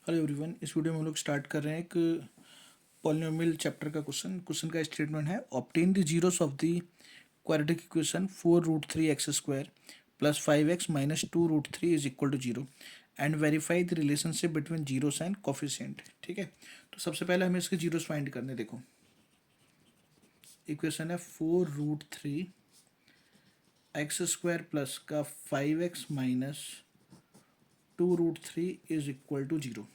Hello everyone, इस video में हम लोग स्टार्ट कर रहे हैं एक पॉलिनोमियल चैप्टर का क्वेश्चन का स्टेटमेंट है obtain the zeros of the quadratic equation 4√3x² plus 5x minus 2√3 is equal to 0 and verify the relationship between zeros and coefficient. ठीक है, तो सबसे पहले हमें इसके जीरोस फाइंड करने। देखो इक्वेशन है 4√3x² प्लस का 5x minus 2√3 is equal to 0।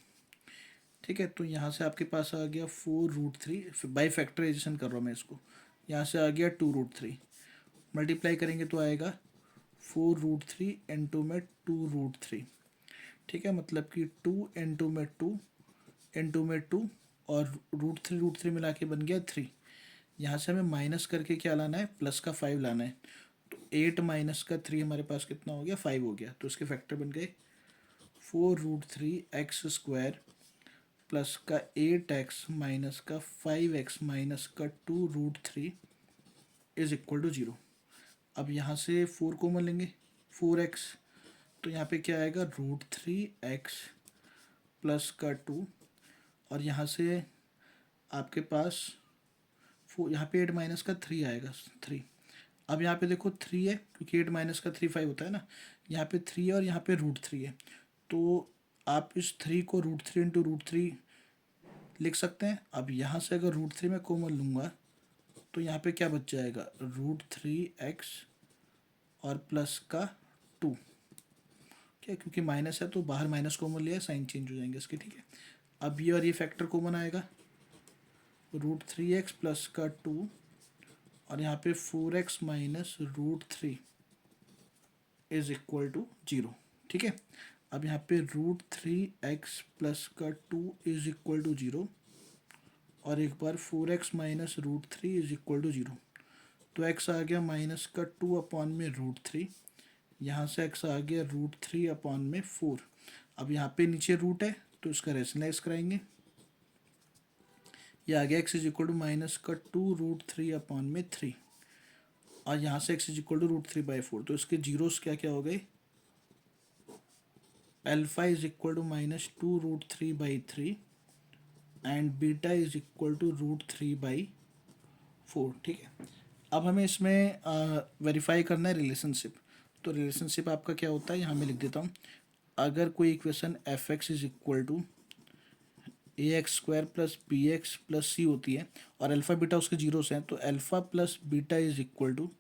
ठीक है, तो यहाँ से आपके पास आ गया 4√3, बाई फैक्टराइजेशन कर रहा हूँ मैं इसको। यहाँ से आ गया 2√3, मल्टीप्लाई करेंगे तो आएगा 4√3 इंटू में 2√3। ठीक है, मतलब कि 2 इंटू में 2 इंटू में 2 और √3 मिला के बन गया 3। यहाँ से हमें माइनस करके क्या लाना है, प्लस का 5 लाना है। तो 8 माइनस का 3 हमारे पास कितना हो गया, 5 हो गया। तो इसके फैक्टर बन गए 4√3x² प्लस का 8x माइनस का 5x माइनस का 2√3 इज इक्वल टू 0। अब यहाँ से 4 कॉमन लेंगे, 4x, तो यहाँ पे क्या आएगा √3x प्लस का 2, और यहाँ से आपके पास यहाँ पे 8 माइनस का 3 आएगा 3। अब यहाँ पे देखो 3 है, क्योंकि 8 माइनस का 3 5 होता है ना। यहाँ पे 3 है और यहाँ पे √3 है, तो आप इस 3 को √3 इंटू √3 लिख सकते हैं। अब यहाँ से अगर √3 में कॉमन लूँगा तो यहाँ पे क्या बच जाएगा, √3x और प्लस का 2। क्या, क्योंकि माइनस है तो बाहर माइनस कॉमन लिया, साइन चेंज हो जाएंगे इसके। ठीक है, अब ये और ये फैक्टर कॉमन आएगा, √3x प्लस का 2 और यहाँ पे 4x minus √3 is equal to 0। ठीक है, अब यहाँ पे √3x प्लस का 2 इज इक्वल टू 0 और एक बार 4x minus √3 is equal to 0। तो x आ गया माइनस का 2 अपॉन में √3, यहाँ से x आ गया √3 अपॉन में 4। अब यहाँ पे नीचे रूट है तो इसका रेशनलाइज कराएंगे, ये आ गया x is equal to minus का 2√3 अपॉन में 3, और यहाँ से x इज इक्वल टू √3/4। तो इसके जीरोस क्या क्या हो गए, alpha is equal to minus 2√3/3 and beta is equal to √3/4। ठीक है, अब हमें इसमें वेरीफाई करना है रिलेशनशिप। तो रिलेशनशिप आपका क्या होता है, यहाँ मैं लिख देता हूँ। अगर कोई equation f(x) is equal to ax² plus bx plus c होती है और अल्फ़ा बीटा उसके जीरोस हैं, तो alpha plus beta is equal to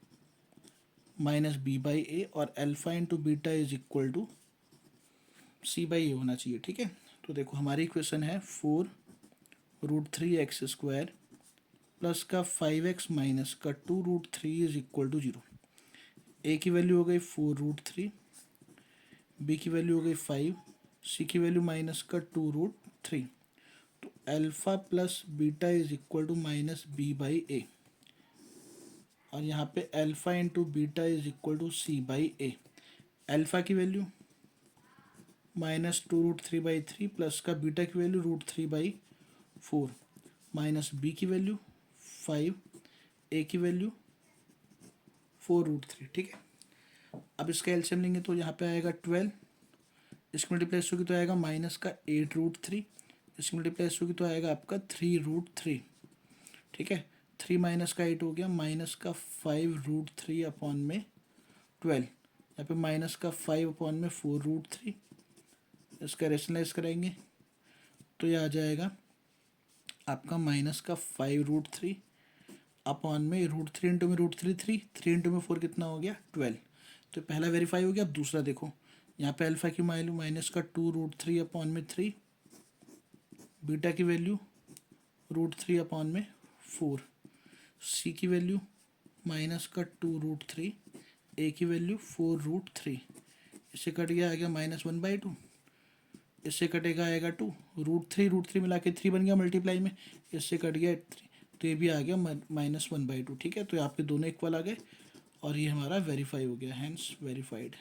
minus b/a और alpha into beta is equal to c/a होना चाहिए। ठीक है, तो देखो हमारी इक्वेशन है 4√3x² प्लस का 5x माइनस का 2√3 इज इक्वल टू 0। ए की वैल्यू हो गई 4√3, बी की वैल्यू हो गई 5, सी की वैल्यू माइनस का 2√3। तो alpha plus beta is equal to minus b/a और यहाँ पे alpha into beta is equal to c/a। Alpha की वैल्यू माइनस 2√3/3 प्लस का बीटा की वैल्यू √3/4 माइनस बी की वैल्यू 5, ए की वैल्यू 4√3। ठीक है, अब इसका एलसीएम लेंगे तो यहाँ पे आएगा 12, इसकी मल्टीप्लाई होगी तो आएगा माइनस का 8√3, इसकी मल्टीप्लाई होगी तो आएगा आपका 3√3। ठीक है, 3 माइनस का 8 हो गया, माइनस का 5√3 अपॉन में 12, यहाँ पे माइनस का 5 अपॉन में 4√3। इसका रेशनलाइज कराएंगे तो ये आ जाएगा आपका माइनस का 5√3 अपॉन में √3 इंटू में √3 3 इंटू में 4 कितना हो गया 12। तो पहला वेरीफाई हो गया। अब दूसरा देखो, यहाँ पे अल्फ़ा की वैल्यू माइनस का 2√3 अपॉन में 3, बीटा की वैल्यू √3 अपॉन में 4, सी की वैल्यू माइनस का 2√3, ए की वैल्यू 4√3। इससे कट गया, आ गया -1/2, इससे कटेगा आएगा 2, √3 मिला के 3 बन गया मल्टीप्लाई में, इससे कट गया 3, तो ये भी आ गया -1/2। ठीक है, तो आपके दोनों इक्वल आ गए और ये हमारा वेरीफाई हो गया, हैंस वेरीफाइड।